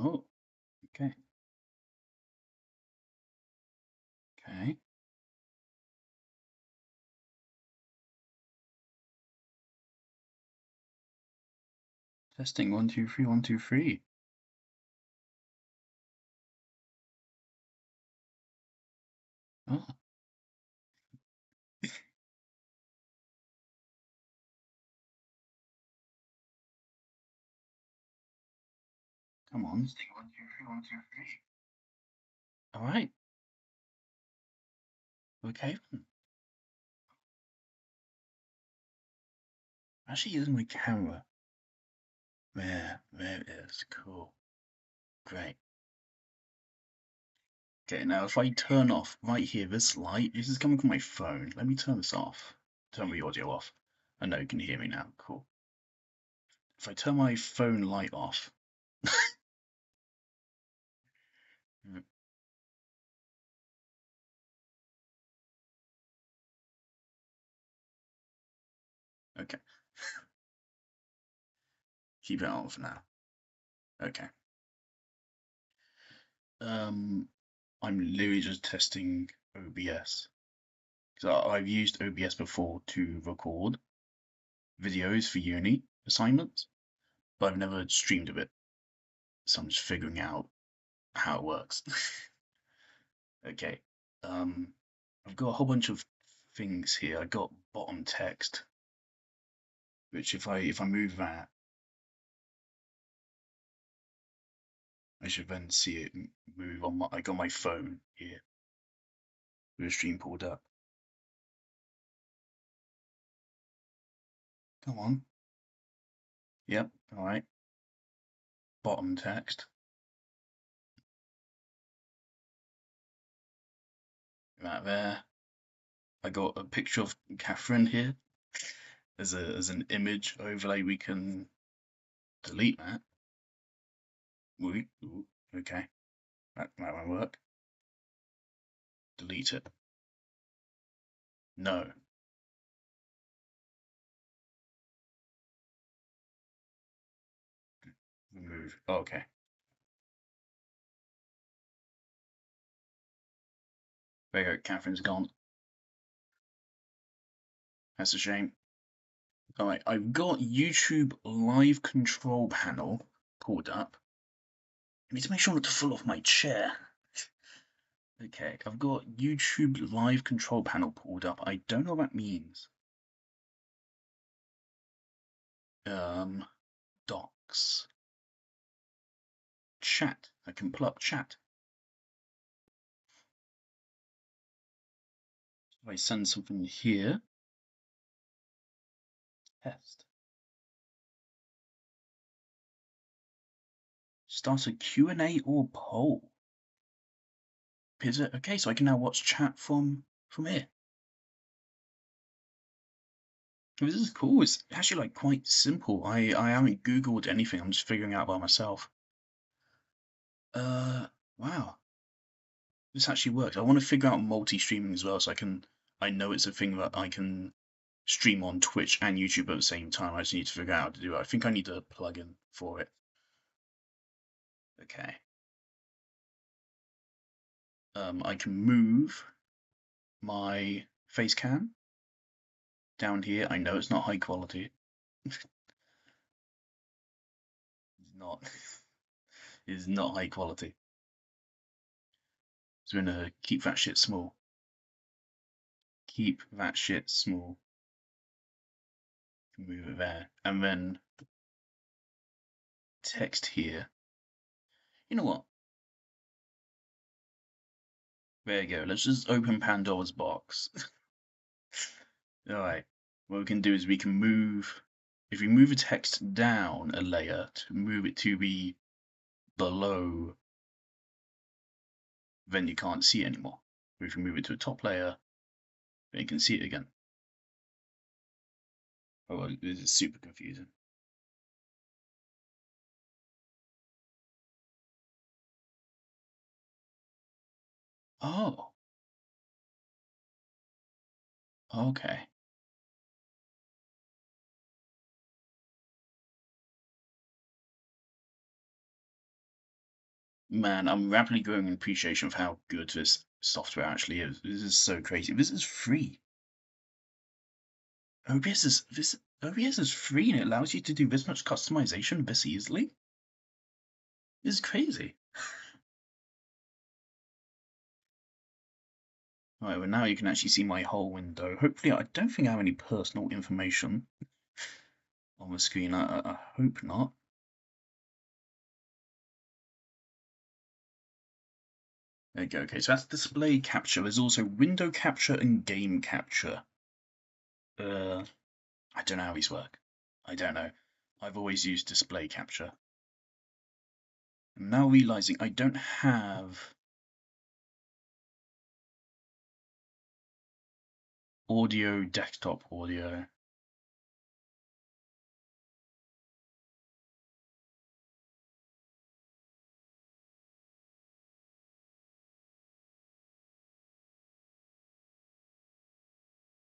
Oh, okay. Okay. Testing 1 2 3 1 2 3. Oh, come on. Testing 1 2 3 1 2 3. All right. Okay. Actually, using my camera. There it is. Cool. Great. Okay, now if I turn off right here, this light, this is coming from my phone. Let me turn this off. Turn the audio off. I know you can hear me now. Cool. If I turn my phone light off. Okay. Keep it on for now. Okay. I'm literally just testing OBS. Because I've used OBS before to record videos for uni assignments, but I've never streamed a bit. So I'm just figuring out how it works. Okay. I've got a whole bunch of things here. I got bottom text, which if I move that, I should then see it move on I got my phone here with a stream pulled up. Come on. Yep, alright. Bottom text. Right there. I got a picture of Catherine here. As an image overlay, we can delete that. Ooh, okay. That won't work. Delete it. No. Remove. Oh, okay. There you go. Catherine's gone. That's a shame. Alright, I've got YouTube live control panel pulled up. I need to make sure not to fall off my chair. Okay, I've got YouTube live control panel pulled up. I don't know what that means. Docs. Chat. I can pull up chat. If I send something here. Test. Start a Q&A or poll. Is it okay? So I can now watch chat from here. This is cool. It's actually like quite simple. I haven't Googled anything. I'm just figuring out by myself. Wow. This actually works. I want to figure out multi-streaming as well, so I know it's a thing that I can stream on Twitch and YouTube at the same time. I just need to figure out how to do it. I think I need a plugin for it. Okay. I can move my face cam down here. I know it's not high quality. It's not. It's not high quality. So we're gonna keep that shit small. Keep that shit small. Move it there. And then text here. You know what? There you go. Let's just open Pandora's box. Alright. What we can do is we can move, if we move a text down a layer to move it to be below, then you can't see it anymore. But if you move it to a top layer, then you can see it again. Oh, this is super confusing. Oh. Okay. Man, I'm rapidly growing in appreciation of how good this software actually is. This is so crazy. This is free. OBS is free and it allows you to do this much customization this easily. This is crazy. Alright, well now you can actually see my whole window. Hopefully, I don't think I have any personal information on the screen. I hope not. There you go. Okay, so that's display capture. There's also window capture and game capture. I don't know how these work. I don't know. I've always used display capture. I'm now realizing I don't have audio, desktop audio.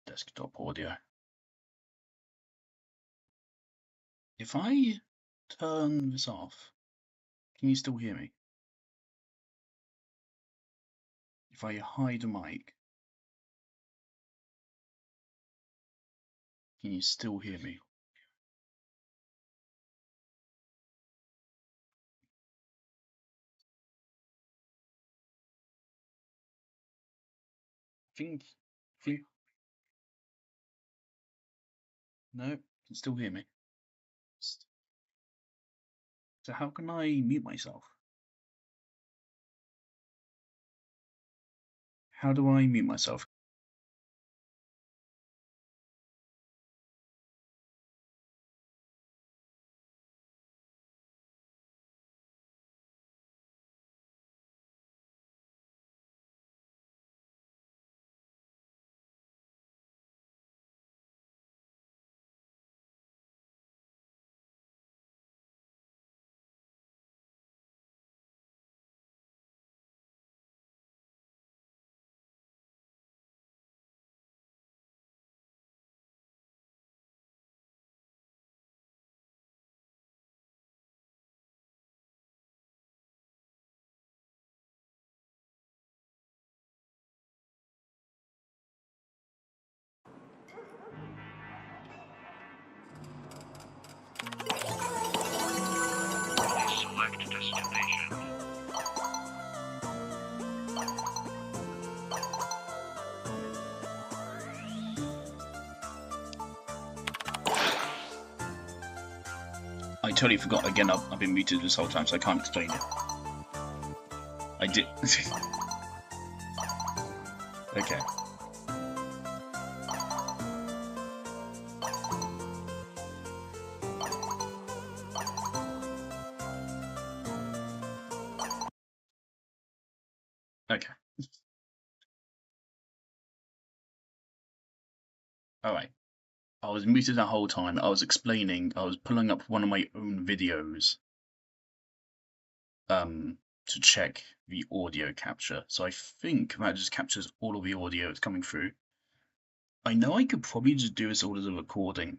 Desktop audio. If I turn this off, can you still hear me? If I hide a mic, can you still hear me? Think, no, you can still hear me. So how can I mute myself? How do I mute myself? Select destination. I totally forgot. Again, I've been muted this whole time, so I can't explain it. I did. Okay. Okay. Alright. I was muted the whole time. I was explaining, I was pulling up one of my own videos to check the audio capture. So I think that just captures all of the audio that's coming through. I know I could probably just do this all as a recording,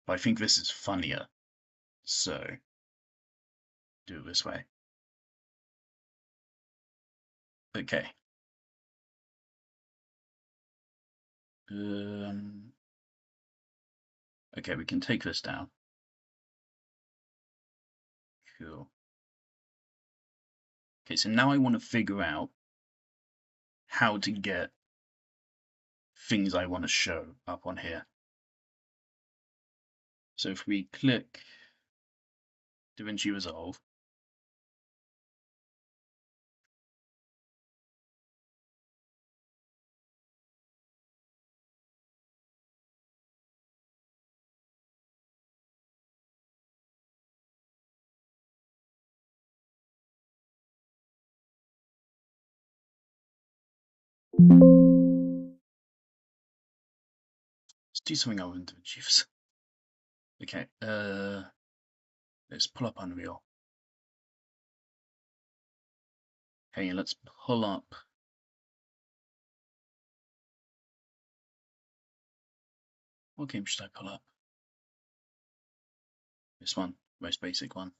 but I think this is funnier. So do it this way. Okay. Okay, we can take this down. Cool. Okay, so now I want to figure out how to get things I want to show up on here. So if we click DaVinci Resolve, let's do something other than DaVinci Resolve. Okay, let's pull up Unreal. Okay, let's pull up. What game should I pull up? This one, most basic one.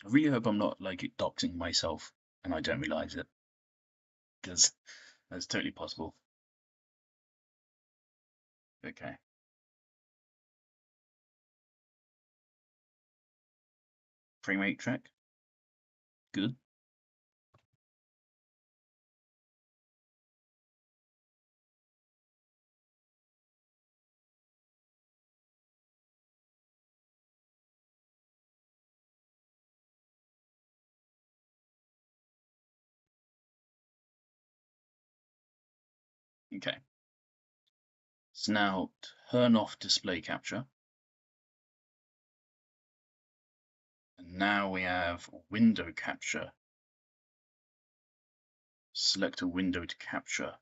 I really hope I'm not like doxing myself and I don't realize it, because that's totally possible. Okay. Frame rate track. Good. Okay. So now turn off display capture. And now we have window capture. Select a window to capture.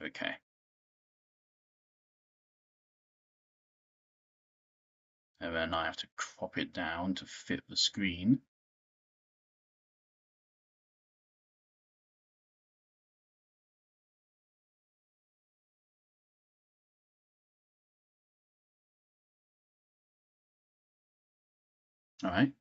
Okay. And then I have to crop it down to fit the screen. All right.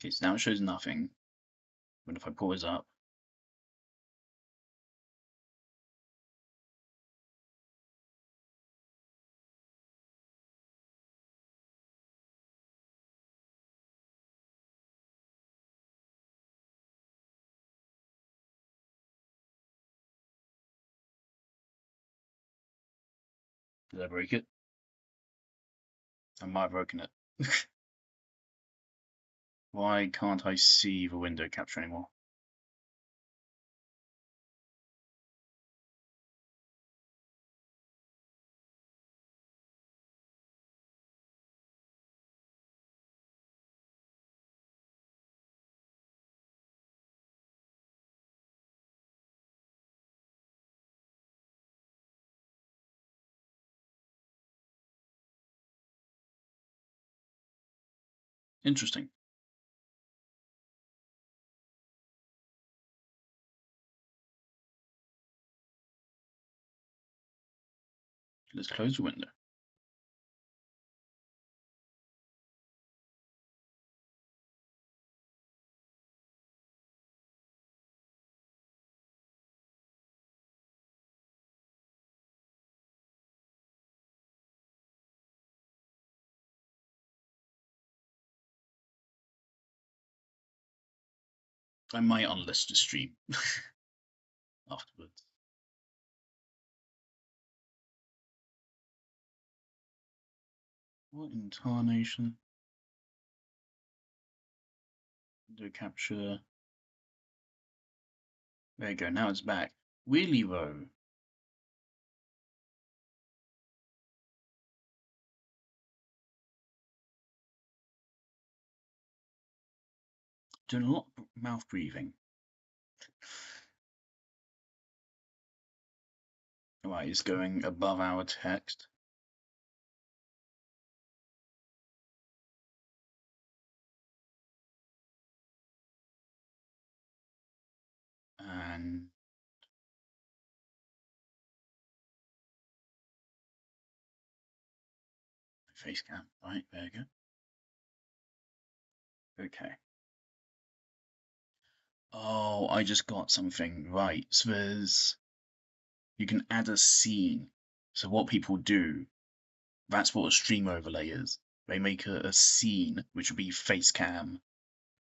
Okay, so now it shows nothing. But if I pause up, did I break it? I might have broken it. Why can't I see the window capture anymore? Interesting. Let's close the window. I might unlist the stream afterwards. What in tarnation? Window capture. There you go, now it's back. Really though. Doing a lot of mouth breathing. Right, it's going above our text. And face cam. Right, there you go. Okay. Oh, I just got something. Right, so you can add a scene. So what people do, that's what a stream overlay is. They make a scene, which would be face cam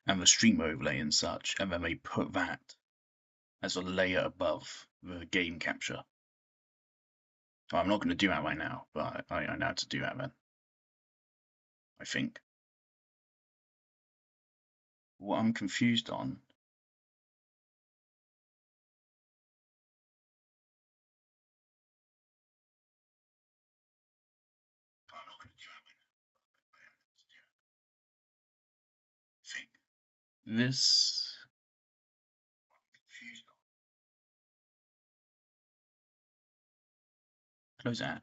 and the stream overlay and such, and then they put that as a layer above the game capture. So I'm not going to do that right now, but I know how to do that then. I think. What I'm confused on. I'm not going to do that right now. I think this. I'm confused on. Close that.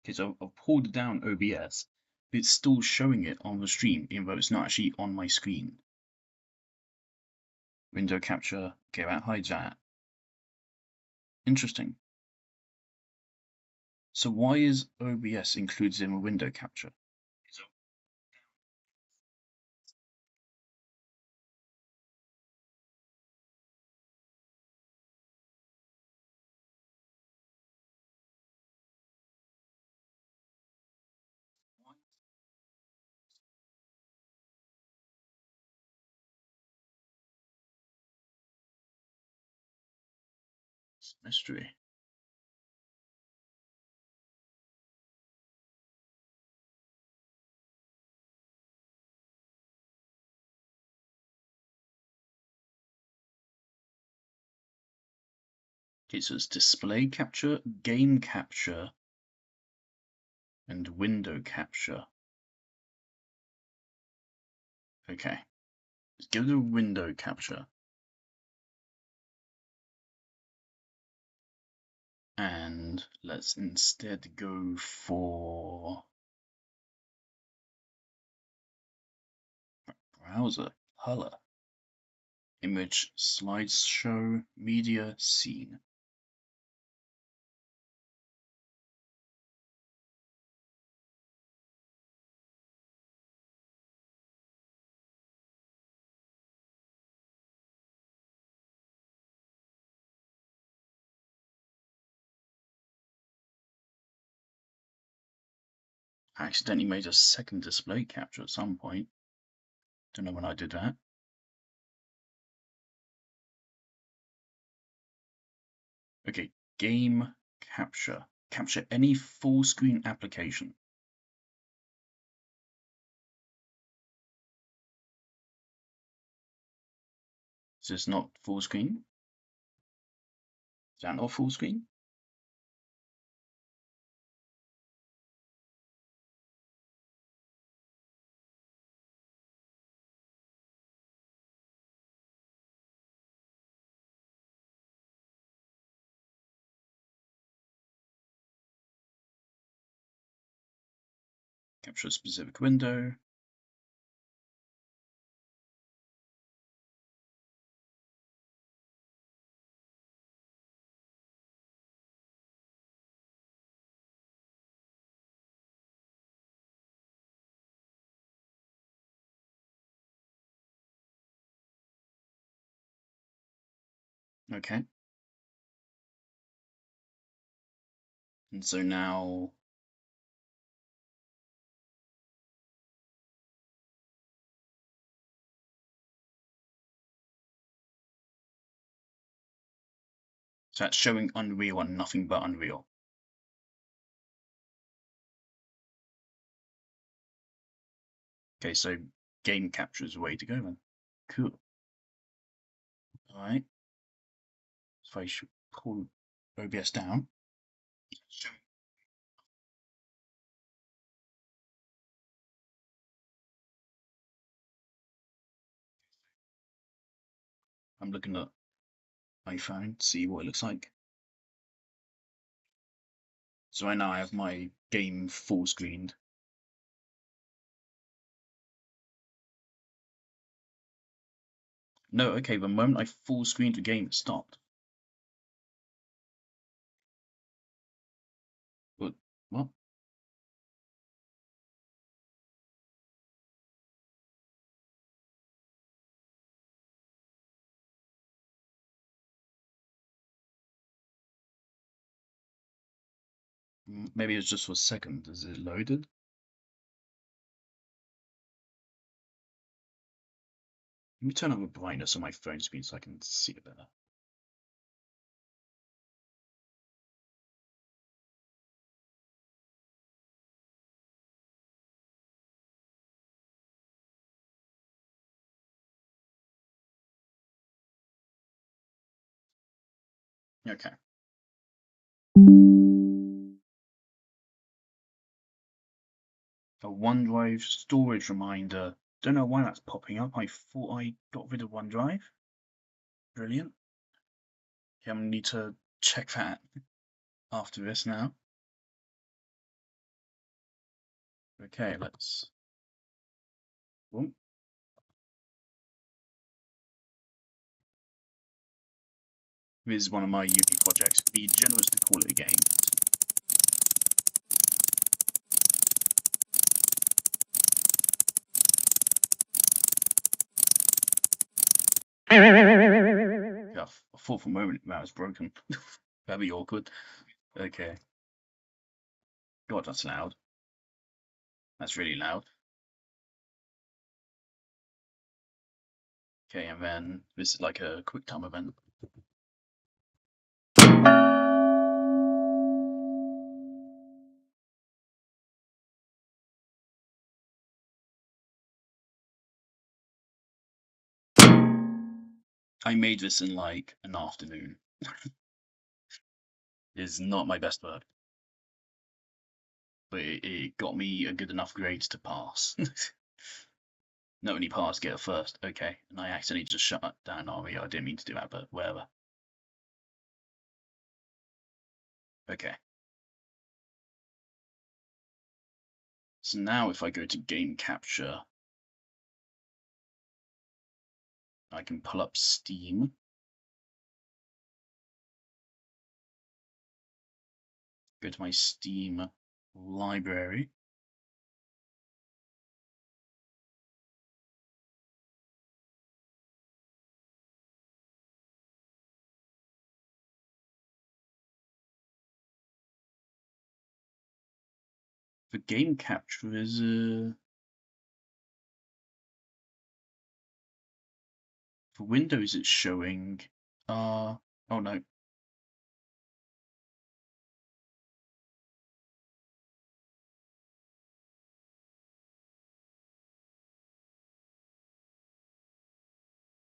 Okay, so I've pulled down OBS, but it's still showing it on the stream, even though it's not actually on my screen. Window capture, okay, that hides that. Interesting. So why is OBS included in a window capture? It's a mystery. Okay, so it's display capture, game capture, and window capture. Okay, let's give it a window capture. And let's instead go for browser, color, image, slideshow, media, scene. I accidentally made a second display capture at some point. Don't know when I did that. Okay, game capture. Capture any full screen application. Is this not full screen? Is that not full screen? Capture a specific window. Okay. And so now so that's showing Unreal and nothing but Unreal. Okay, so game capture is the way to go then. Cool. Alright. So I should pull OBS down. I'm looking at my phone to see what it looks like. So right now I have my game full screened. No, okay, the moment I full screened the game, it stopped. But what? Maybe it's just for a second. Is it loaded? Let me turn up the brightness on my phone screen so I can see it better. Okay. A OneDrive storage reminder. Don't know why that's popping up. I thought I got rid of OneDrive. Brilliant. Okay, I'm gonna need to check that after this now. Okay, let's. Boom. This is one of my uni projects. Be generous to call it a game. Yeah, I thought for a moment that was broken. That'd be awkward. Okay. God, that's loud. That's really loud. Okay, and then this is like a quick time event. I made this in like an afternoon. It's not my best work, but it got me a good enough grade to pass. Not only pass, get a first. Okay, and I accidentally just shut down RE. I didn't mean to do that, but whatever. Okay. So now if I go to game capture, I can pull up Steam. Go to my Steam library. The game capture is for Windows it's showing oh no.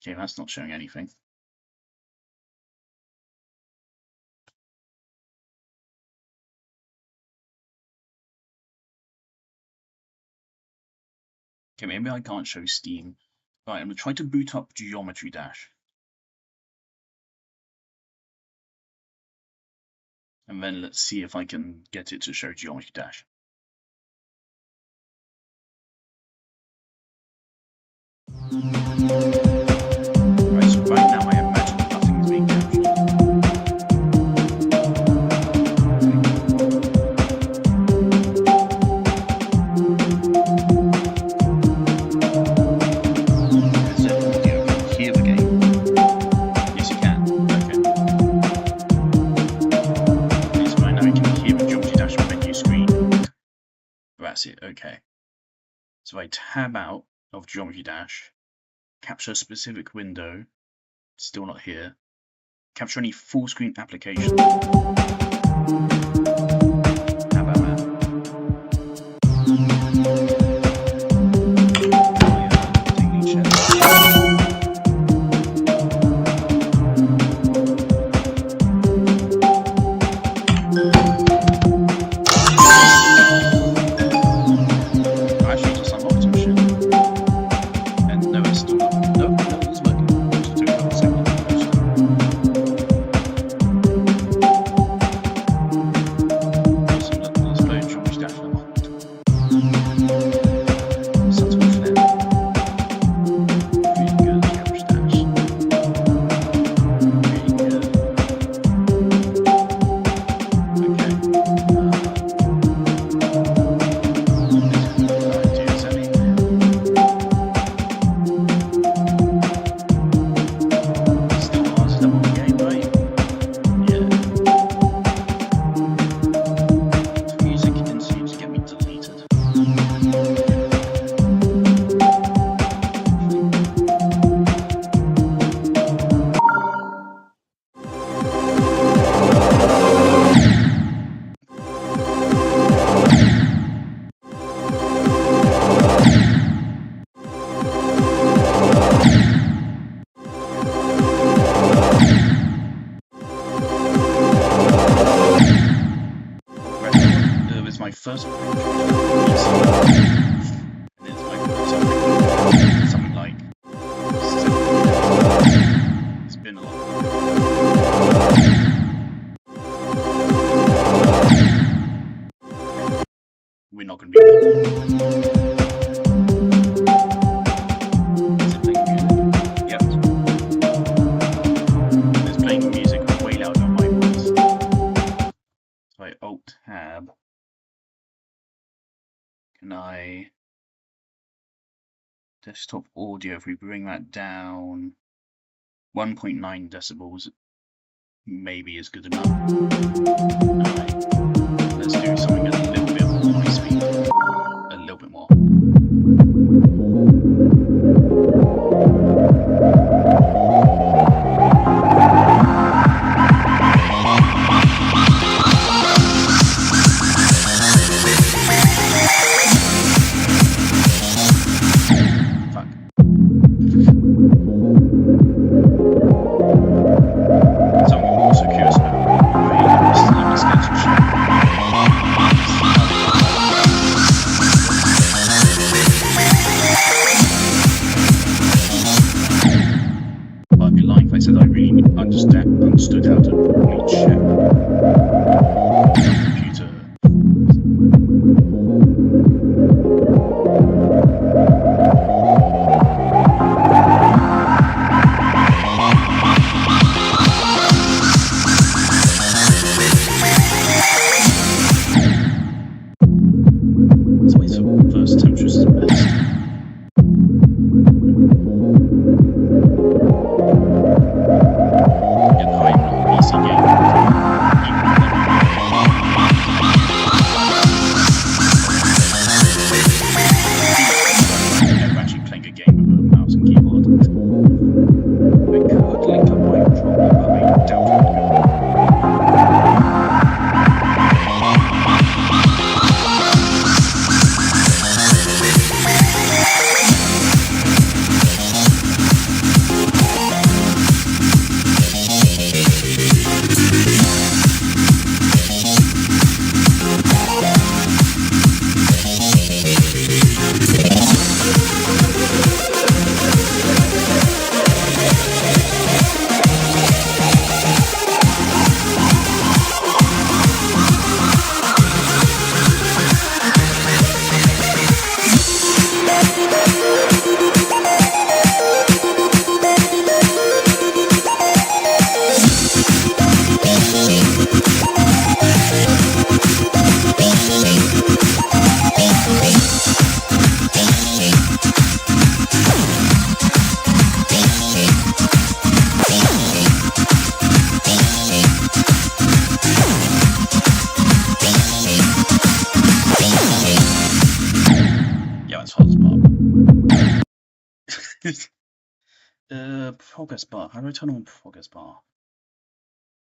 Okay, that's not showing anything. Okay, maybe I can't show Steam. Right, I'm gonna try to boot up Geometry Dash. And then let's see if I can get it to show Geometry Dash. Right, so right now I imagine nothing is being captured. Is it audio? Can you hear the game? Yes, you can. Okay. Okay, so right now you can hear the Geometry Dash menu screen. That's it, okay. So I tab out of Geometry Dash, capture a specific window, still not here, capture any full screen application. How about that? Actually, just unlocked some shit. And no, it's still not. No, it's working. It just took a couple seconds. Awesome, let's play Geometry Dash now. Sounds good for them. Really good Geometry Dash. Really good. Okay. Still hard to double the game, right? Yeah. Music continues to get me deleted. It's my first approach. And it's my first approach. Something like 7 years. It's been a long time. we're not going to be able to. Is it playing music? Yep. It's playing music way louder than my voice. So I Alt-Tab. Can I... Desktop audio, if we bring that down 1.9 decibels, maybe is good enough. Alright, let's do something a little bit more high speed, a little bit more. I said I really understood how to properly check computer. It's always the first temperatures is best. Progress bar. How do I turn on progress bar?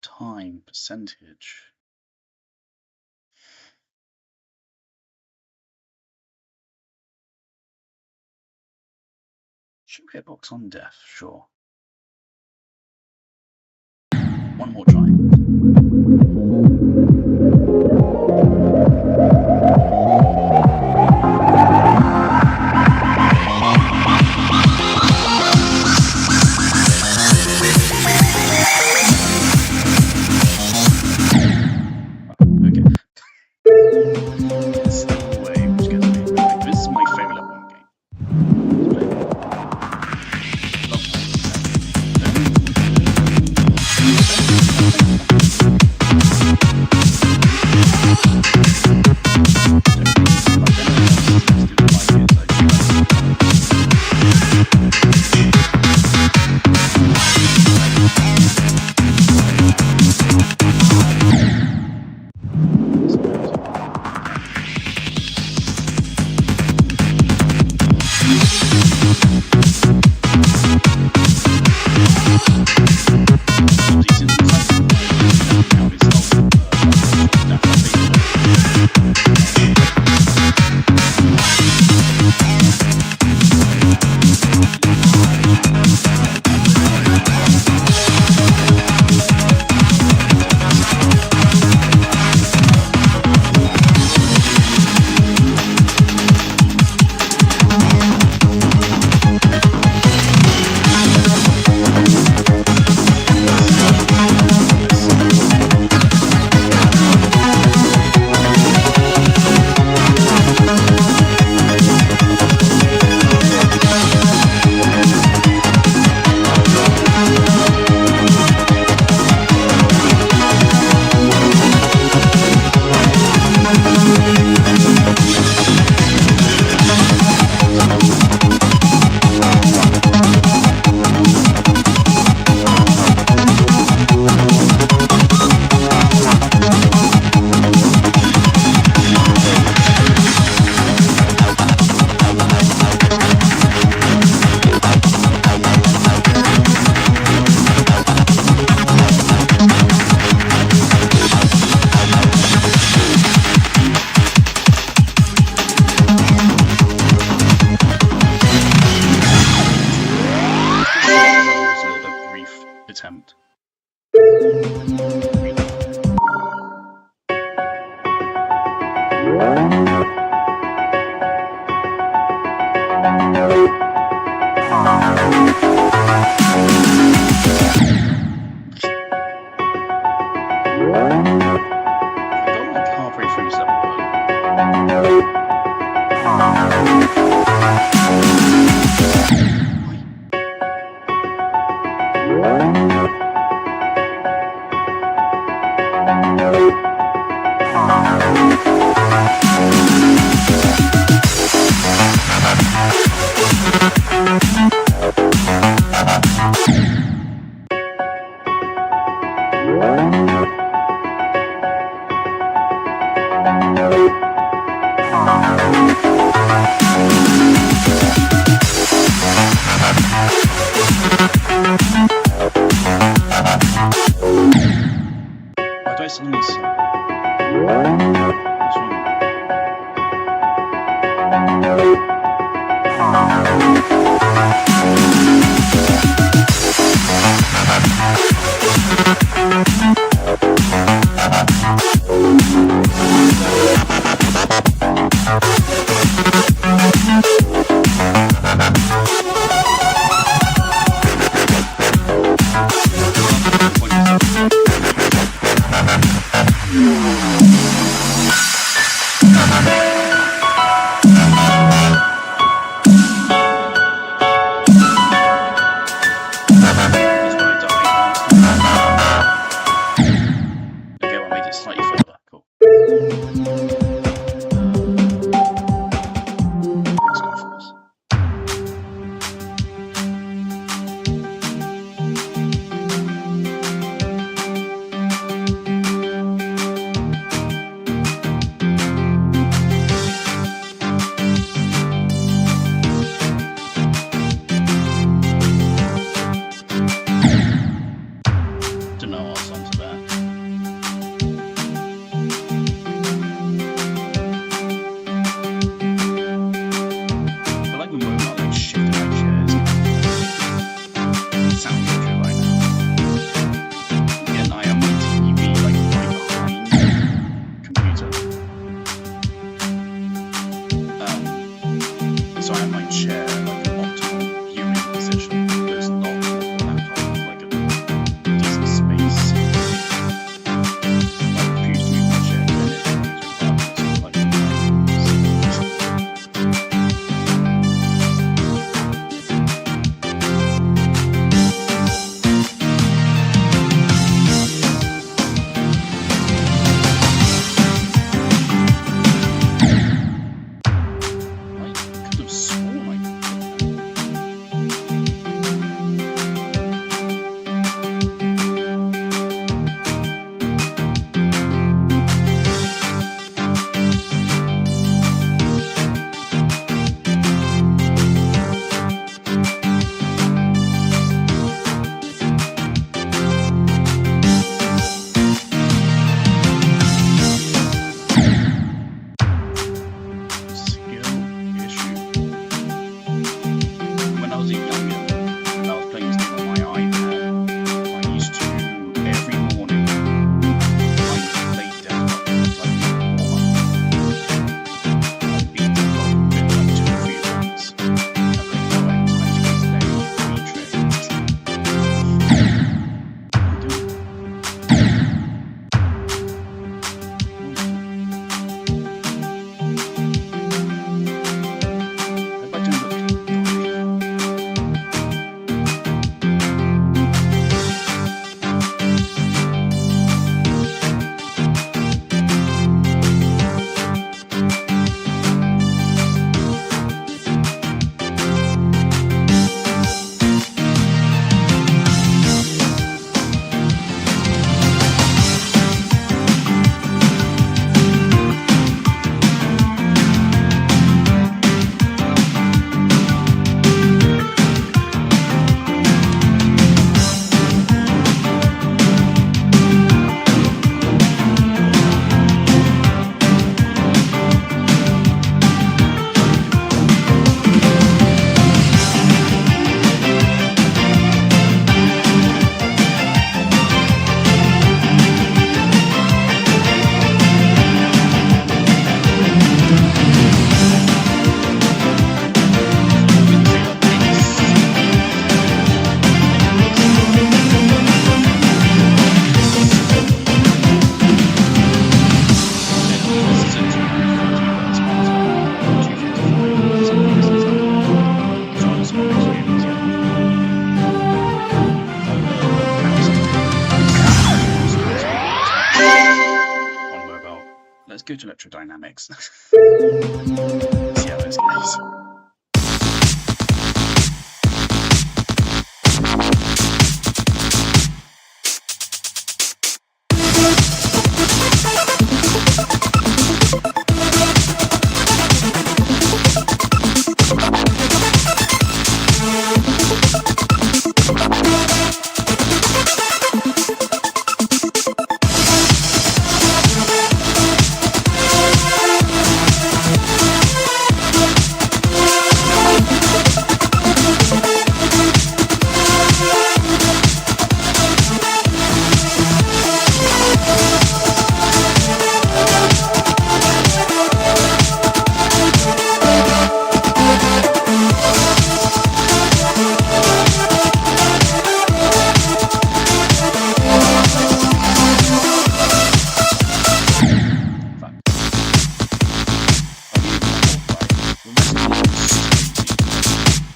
Time, percentage. Should hitbox on death, sure. One more try. go to electrodynamics. See how this goes.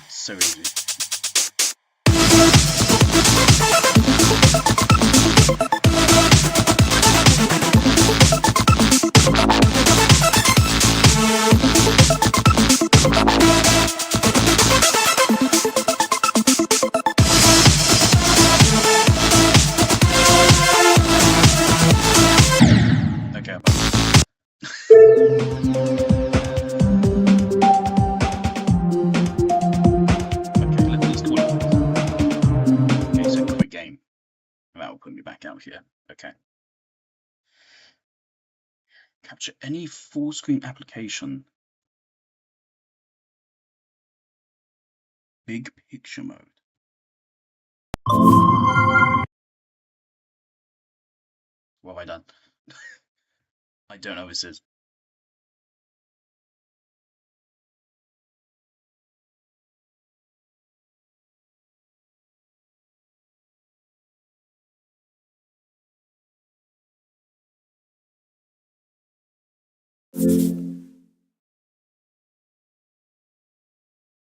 So easy. Okay, let's call it. Okay, so quick game. That will put me back out here. Okay. Capture any full screen application. Big picture mode. What have I done? I don't know what this is.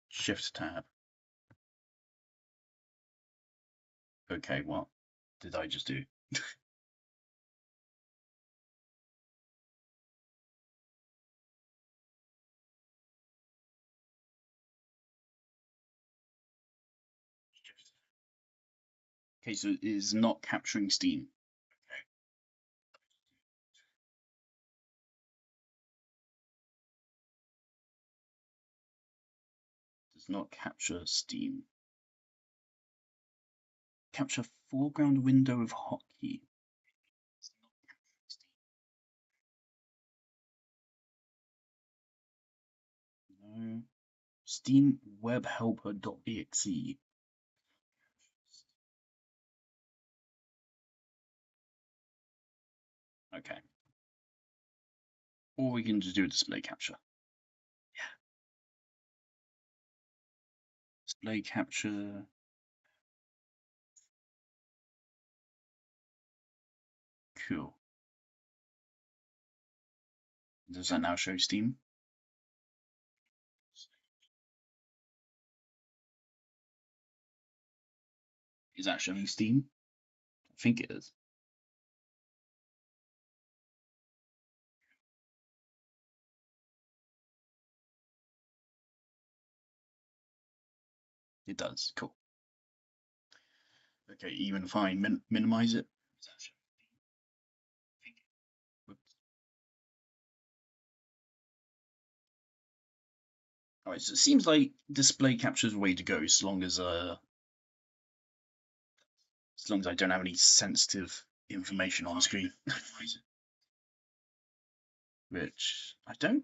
Shift tab. Okay, what did I just do? Okay, so it is not capturing Steam. Does not capture Steam. Capture foreground window of hotkey. No. Steam web helper.exe. Okay. Or we can just do a display capture. Yeah. Display capture. Cool. Does that now show Steam? Is that showing Steam? I think it is. It does. Cool. Okay, even if I minimize it. Alright, so it seems like display capture is the way to go as long as I don't have any sensitive information on screen. Which I don't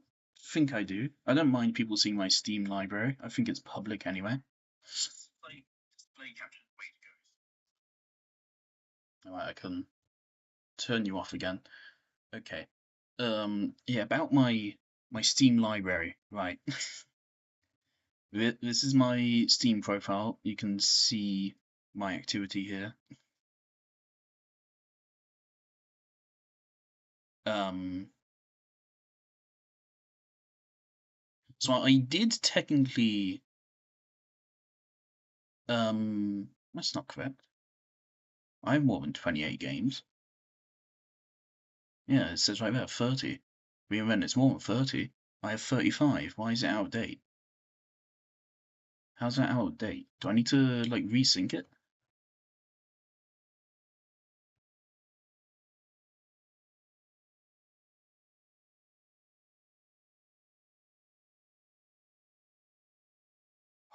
think I do. I don't mind people seeing my Steam library. I think it's public anyway. Display capture is the way to go. Alright, I can turn you off again. Okay. Yeah, about my Steam library, right. This is my Steam profile. You can see my activity here. So I did technically, that's not correct. I have more than 28 games. Yeah, it says right there, 30. Reinvent, it's more than 30. I have 35. Why is it out of date? How's that out of date? Do I need to, like, resync it?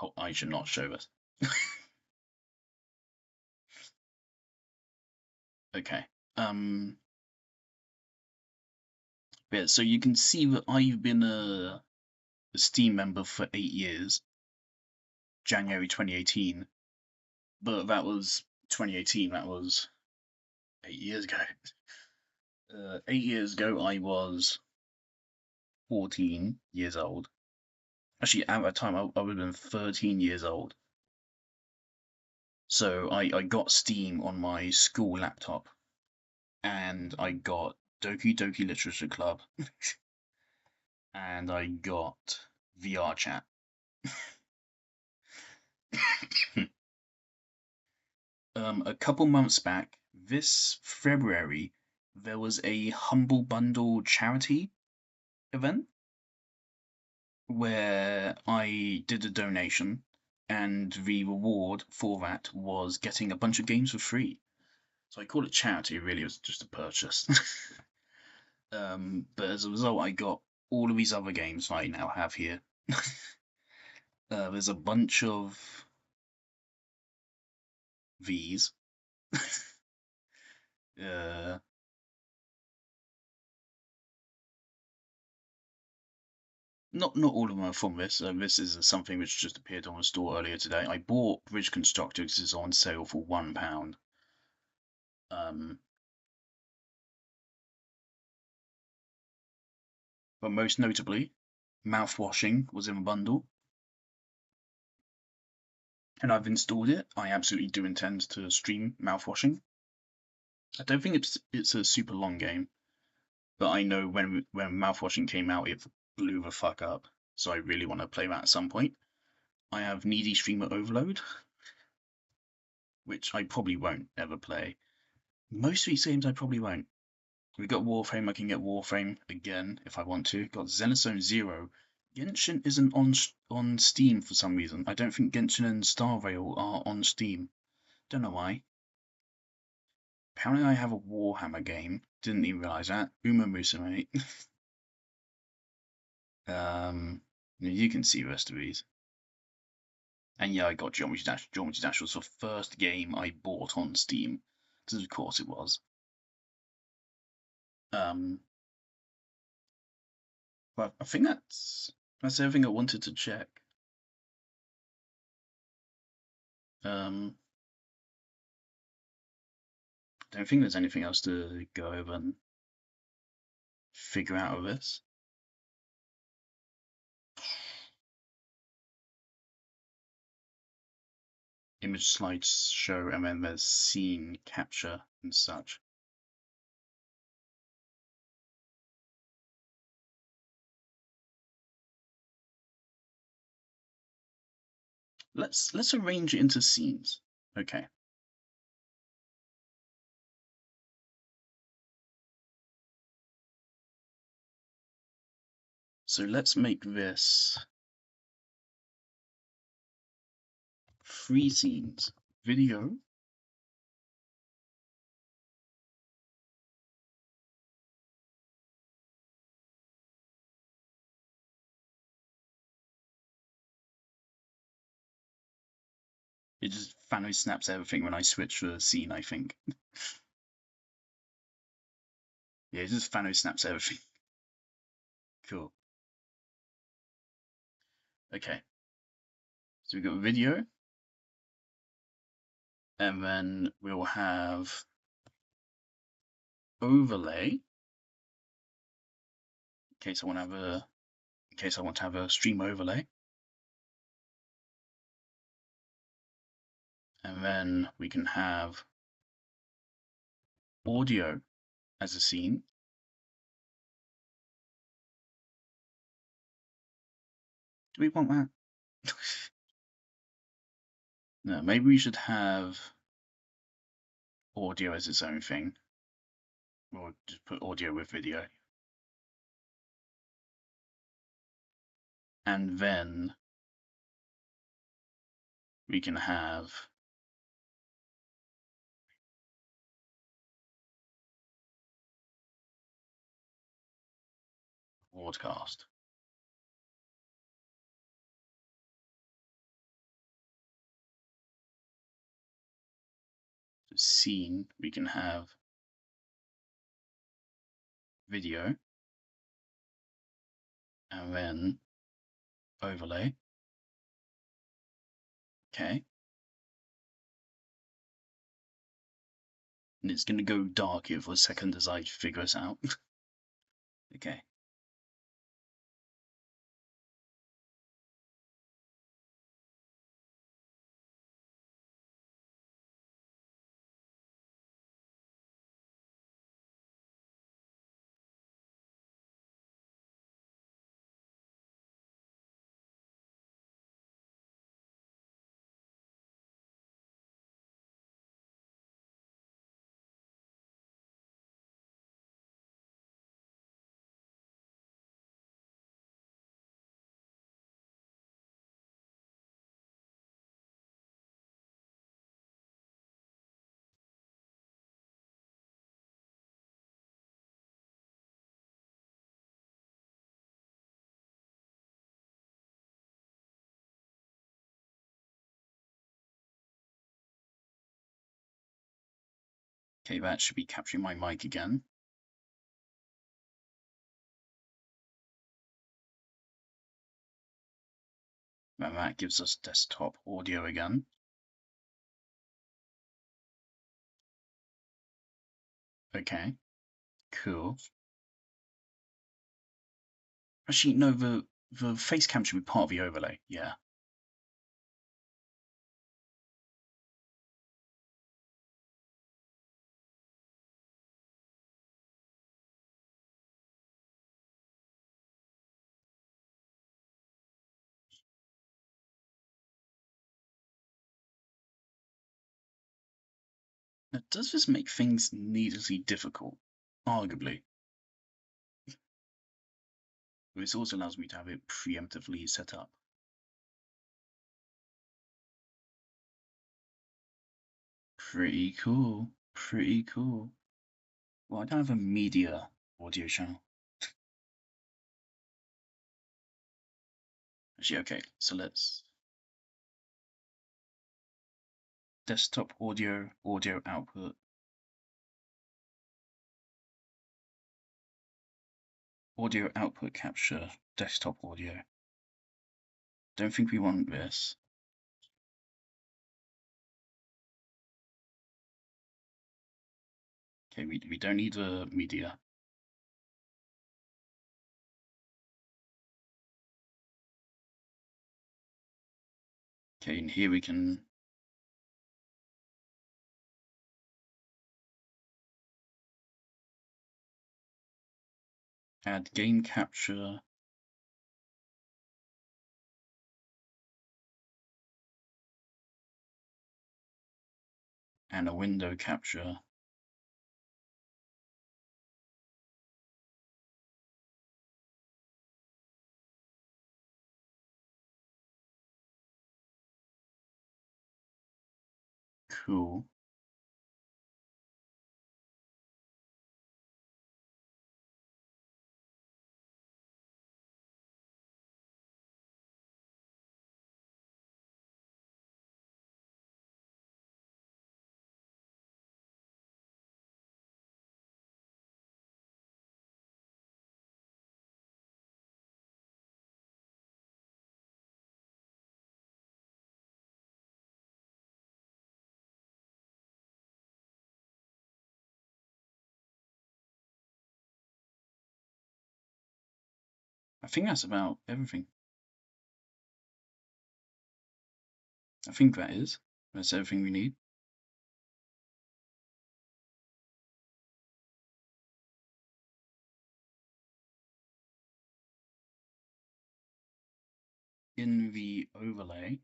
Oh, I should not show this. Okay. Yeah, so you can see that I've been a Steam member for 8 years, January 2018, but that was 2018, that was 8 years ago. 8 years ago, I was 14 years old. Actually, at that time, I would have been 13 years old. So I got Steam on my school laptop, and I got Doki Doki Literature Club, and I got VR Chat. A couple months back, this February, there was a Humble Bundle charity event where I did a donation, and the reward for that was getting a bunch of games for free. So I call it charity, really, it was just a purchase. But as a result, I got all of these other games I now have here. There's a bunch of these. uh, not all of them are from this. This is something which just appeared on the store earlier today. I bought Bridge Constructor because it's on sale for £1. But most notably, mouthwashing was in the bundle, and I've installed it. I absolutely do intend to stream mouthwashing. I don't think it's a super long game, but I know when mouthwashing came out, it blew the fuck up. So I really want to play that at some point. I have Needy Streamer Overload, which I probably won't ever play. Most of these games I probably won't. We've got Warframe, I can get Warframe again if I want to. Got Xenozone Zero. Genshin isn't on Steam for some reason. I don't think Genshin and Star Rail are on Steam. Don't know why. Apparently I have a Warhammer game. Didn't even realise that. Uma Musume. You can see the rest of these. And yeah, I got Geometry Dash. Geometry Dash was the first game I bought on Steam. Because of course it was. Well, I think that's everything I wanted to check. Don't think there's anything else to go over and figure out of this. Image slides show, and then there's scene capture and such. Let's arrange it into scenes. Okay. So let's make this 3 scenes. Video. It just Thanos snaps everything when I switch the scene, I think. Yeah, it just Thanos snaps everything. Cool. Okay. So we've got video. And then we'll have overlay in case I want to have a stream overlay. And then we can have audio as a scene. Do we want that? No, maybe we should have audio as its own thing. Or just put audio with video. and then we can have broadcast. So scene, we can have video, and then overlay. Okay. And it's going to go dark here for a second as I figure this out. Okay. Okay, that should be capturing my mic again. And that gives us desktop audio again. Okay, cool. Actually, no, the face cam should be part of the overlay. Yeah. Now, does this make things needlessly difficult? Arguably. But this also allows me to have it preemptively set up. Pretty cool. Pretty cool. Well, I don't have a media audio channel. Actually, okay, so let's desktop audio, audio output. Audio output capture, desktop audio. Don't think we want this. Okay, we don't need the media. Okay, and here we can add game capture. And a window capture. Cool. I think that's about everything. I think that's everything we need. In the overlay,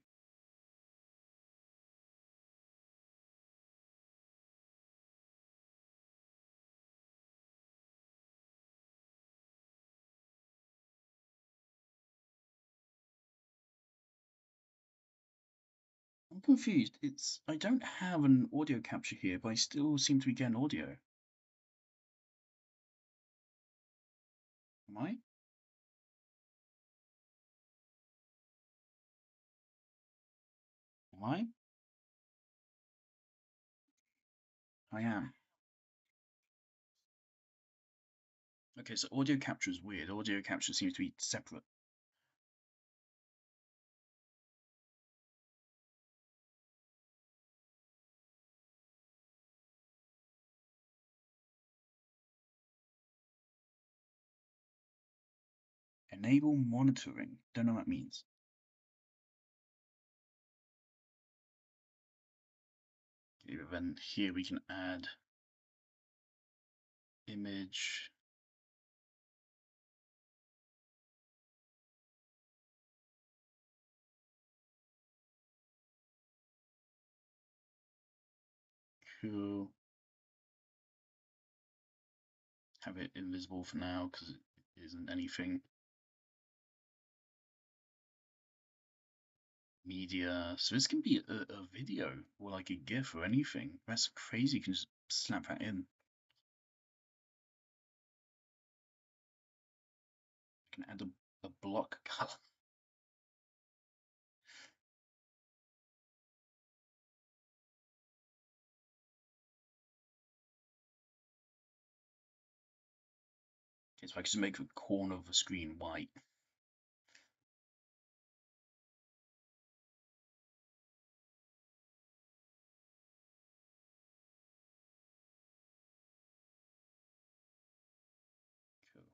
confused. I don't have an audio capture here, but I still seem to be getting audio. Am I? Am I? I am. Okay, so audio capture is weird. Audio capture seems to be separate. Enable monitoring. Don't know what that means. Okay, but then here we can add image. Cool. Have it invisible for now because it isn't anything. Media. So this can be a video or like a GIF or anything. That's crazy. You can just slap that in. You can add a block color. Okay, so I can just make the corner of the screen white. Cool.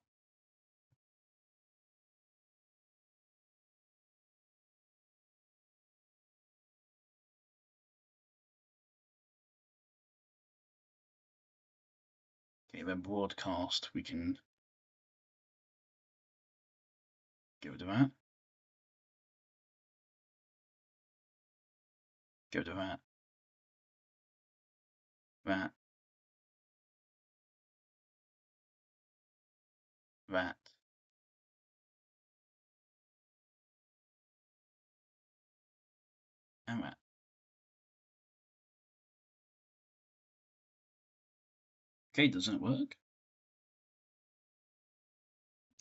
Okay, then broadcast, we can get rid of that. Get rid of that. That. That. And that. Okay, doesn't it work?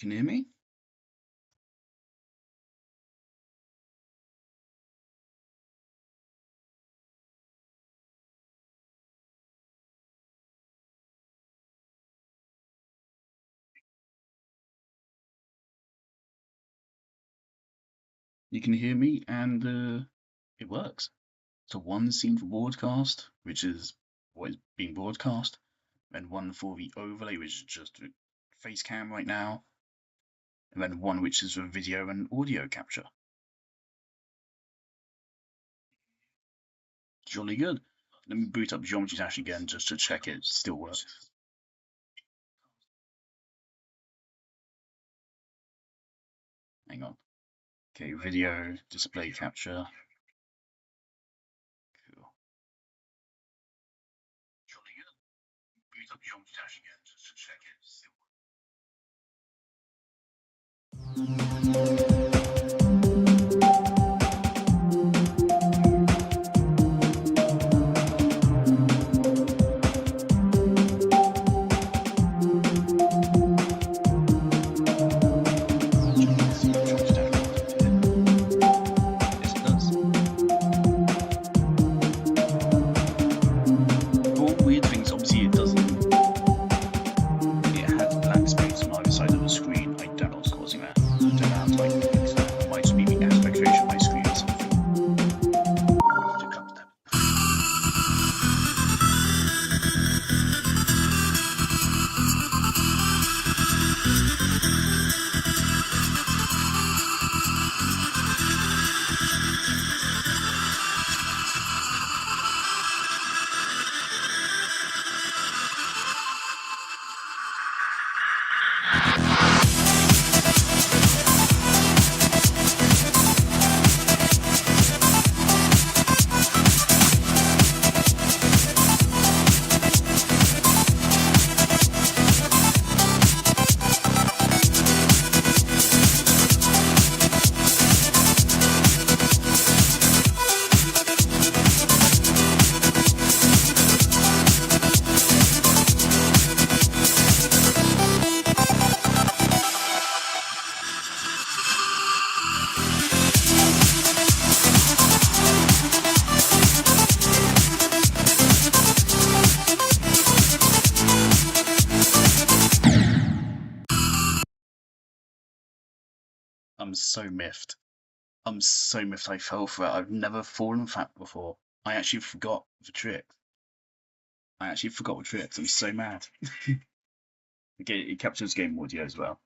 Can you hear me? You can hear me and it works. So one scene for broadcast, which is what is being broadcast, and one for the overlay, which is just a face cam right now, and then one which is for video and audio capture. Jolly good. Let me boot up Geometry Dash again just to check it still works. Hang on. Okay, video, display capture. Cool. Jolly good. Boot up Geometry Dash again just to check it still works. It has black space on either side of the screen. I don't know what's causing that. I don't know how to so miffed. I'm so miffed I fell for it. I've never fallen for that before. I actually forgot the trick. I'm so mad. Okay, it captures game audio as well.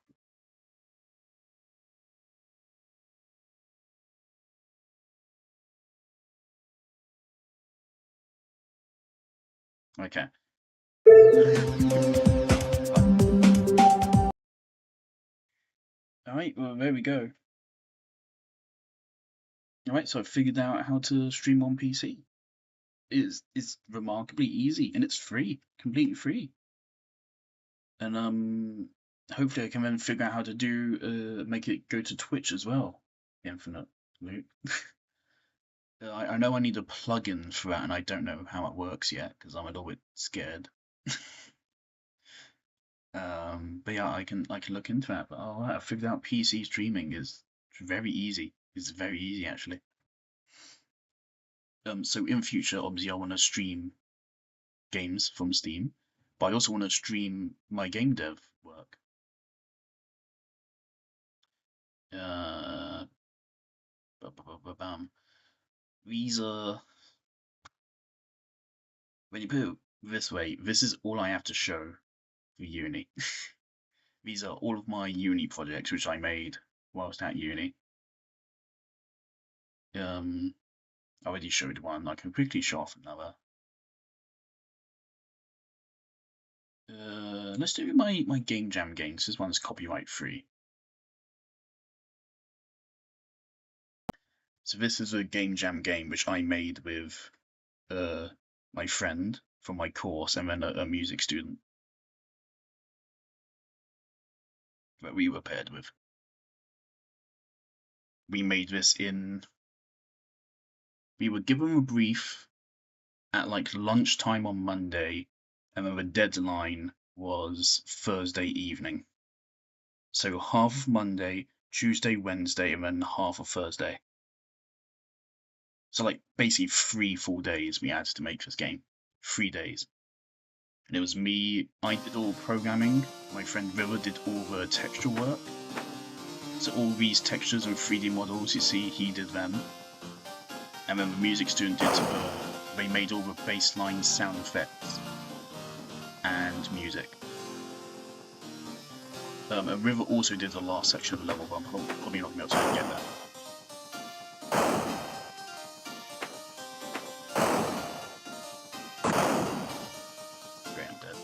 Okay. Alright, well, there we go. Alright, so I figured out how to stream on PC. It's remarkably easy, and it's free, completely free. And hopefully I can then figure out how to do make it go to Twitch as well. Infinite loop. I know I need a plugin for that, and I don't know how it works yet because I'm a little bit scared. But yeah, I can look into that. But I figured out PC streaming is very easy. It's very easy actually. So in future, obviously, I want to stream games from Steam, but I also want to stream my game dev work. These are, when you put it this way, this is all I have to show for uni. These are all of my uni projects which I made whilst at uni. I already showed one. I can quickly show off another. Let's do my Game Jam games. This one's copyright free. So this is a Game Jam game which I made with my friend from my course and then a music student that we were paired with. We made this we were given a brief at like lunchtime on Monday, and then the deadline was Thursday evening. So half of Monday, Tuesday, Wednesday, and then half of Thursday. So like basically 3 full days we had to make this game. 3 days. And it was me, I did all programming, my friend River did all the texture work. So all these textures and 3D models you see, he did them. And then the music student did, they made all the bassline sound effects and music. And River also did the last section of the level, but I'm probably not going to be able to get that. Great, I'm dead.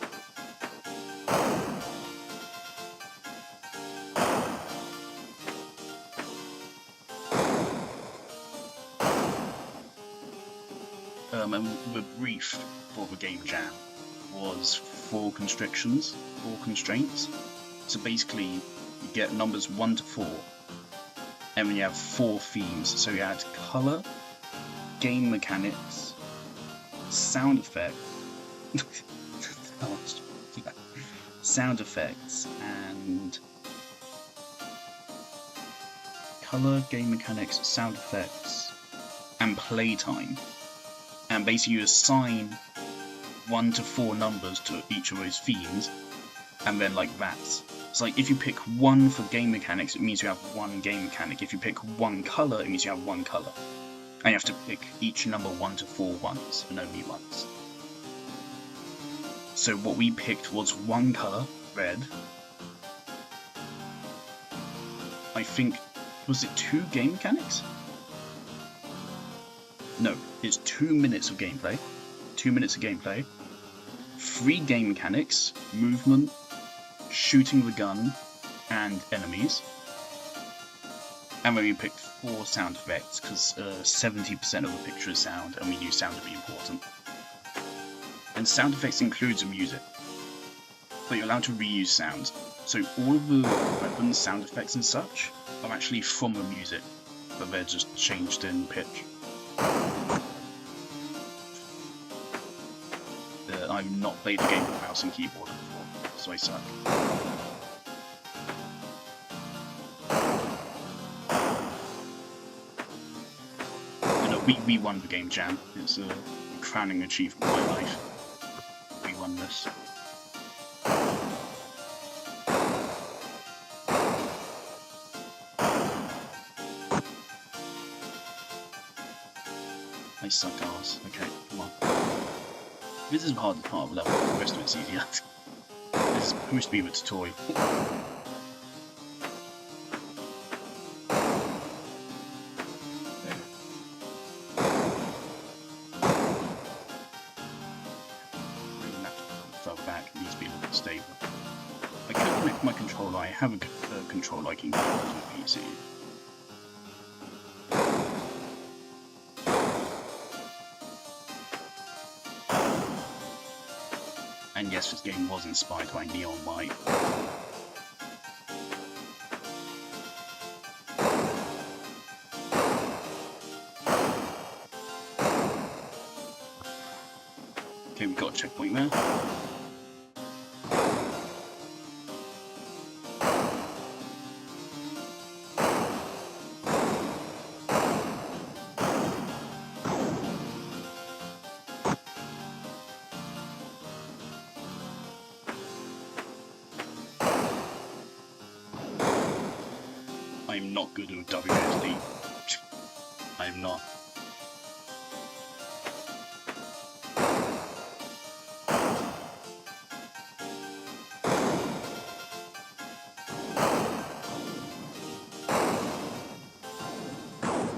And the brief for the Game Jam was 4 constrictions, 4 constraints. So basically, you get numbers 1 to 4, and then you have 4 themes. So you had color, game mechanics, sound effects, sound effects, and color, game mechanics, sound effects, and playtime. And basically you assign 1 to 4 numbers to each of those themes, and then like that. So like if you pick 1 for game mechanics, it means you have 1 game mechanic. If you pick 1 color, it means you have 1 color. And you have to pick each number 1 to 4 once, and only once. So what we picked was 1 color, red. I think, was it 2 game mechanics? No, it's 2 minutes of gameplay. 2 minutes of gameplay. 3 game mechanics, movement, shooting the gun, and enemies. And then we picked 4 sound effects, because 70% of the picture is sound, and we knew sound would be important. And sound effects includes music, but you're allowed to reuse sounds. So all of the weapons, sound effects and such are actually from the music, but they're just changed in pitch. I've not played the game with mouse and keyboard before, so I suck. You know, we won the Game Jam. It's a crowning achievement of my life. We won this. I suck ass. Okay, come on. This is the hardest part of the level, the rest of it's easier. This is supposed to be the tutorial. Moving that further back, it needs to be a little bit stable. I can connect my controller. I have a controller I can connect to a PC. And yes, this game was inspired by Neon White. Okay, we've got a checkpoint there. I'm not good with WSD. I'm not.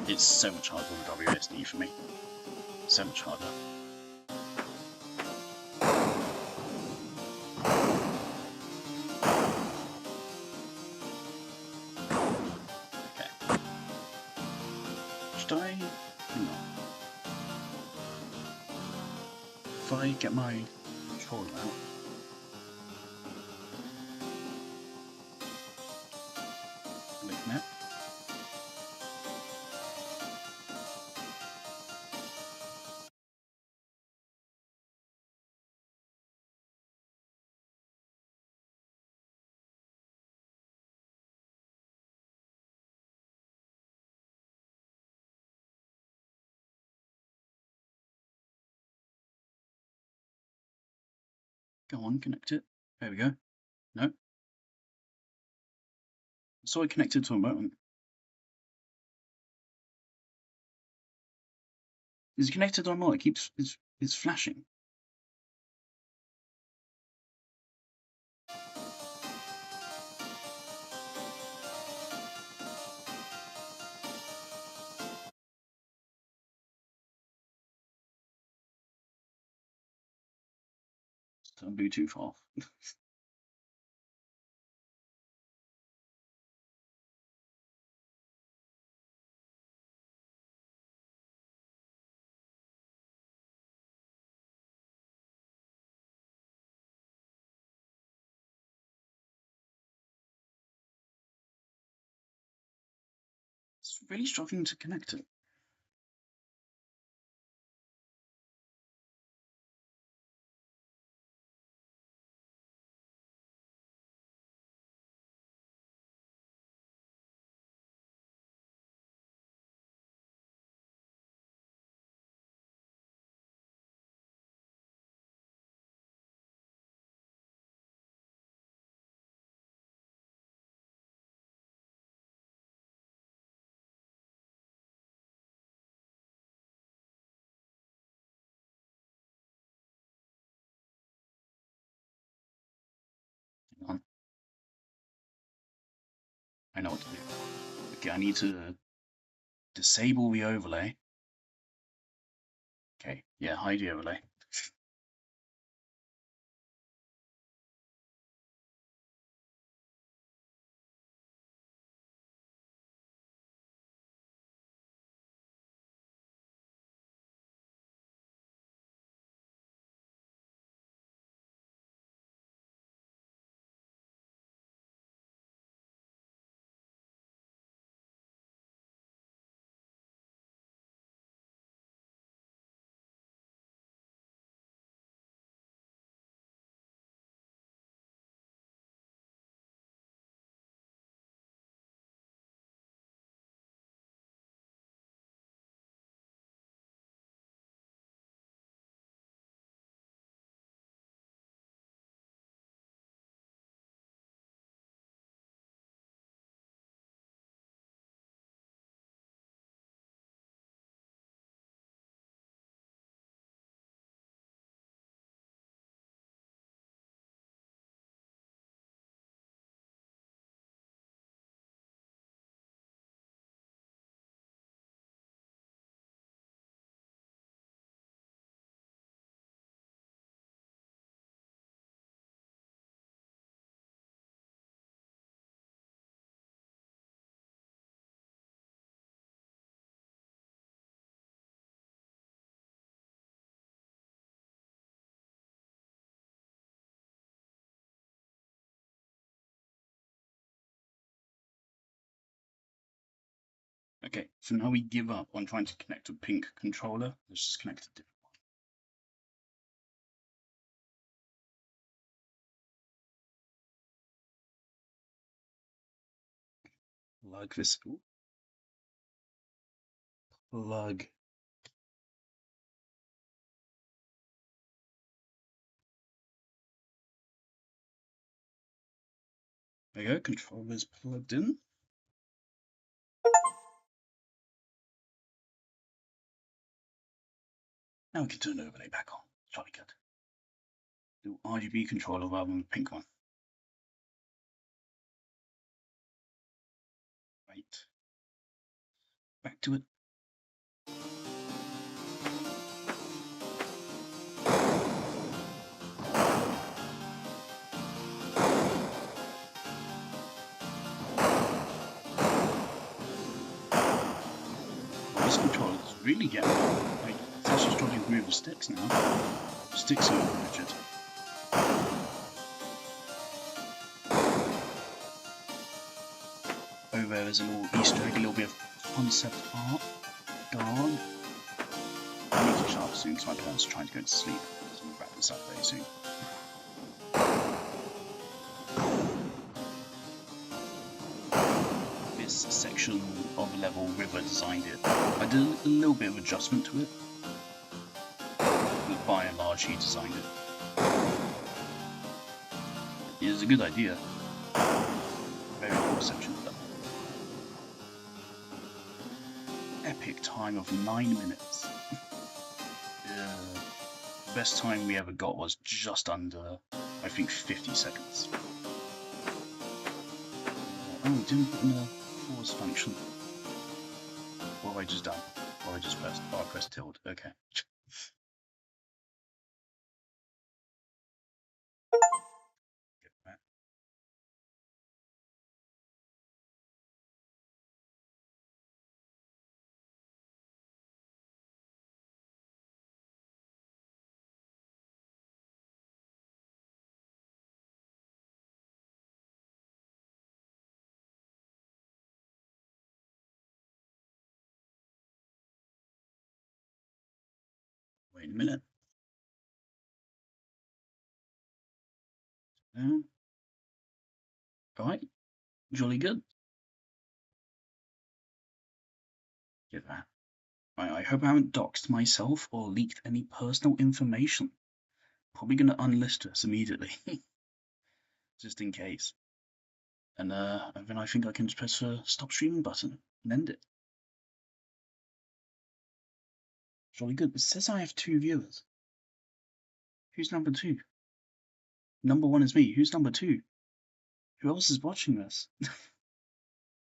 It's so much harder than WSD for me. So much harder. Okay. Should I? Hang on. If I get my controller out. Click that. Go on, connect it. There we go. No. So I connected to a remote. Is it connected or not? It keeps it's flashing. Turn Bluetooth off. It's really struggling to connect it. Hang on. I know what to do. Okay, I need to disable the overlay. Okay, yeah, hide the overlay. Okay, so now we give up on trying to connect a pink controller. Let's just connect a different one. Plug this. Plug. There you go, controller's plugged in. Now we can turn the overlay back on. Jolly good. Do RGB controller rather than the pink one. Right. Back to it. This controller is really getting like it's actually struggling to move the sticks now. The sticks are rigid. Over there's a little Easter egg, a little bit of concept art. Dog. I need to shut up soon because my parents are trying to go to sleep. So we'll wrap this up very soon. This section of level River designed it. I did a little bit of adjustment to it, but by and large he designed it. It was a good idea. Very cool section of level. Epic time of 9 minutes. The best time we ever got was just under, I think, 50 seconds. Oh, didn't put in a pause function. What have I just done? Or I just pressed, oh, I pressed tilde, okay. Get that. Wait a minute. Alright, jolly good. Get that. I hope I haven't doxed myself or leaked any personal information. Probably gonna unlist this immediately. Just in case. And then I think I can just press the stop streaming button and end it. Jolly good. It says I have 2 viewers. Who's number 2? Number 1 is me. Who's number 2? Who else is watching this?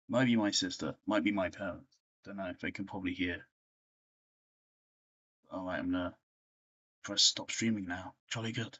Might be my sister. Might be my parents. Don't know if they can probably hear. Alright, I'm gonna press stop streaming now. Jolly good.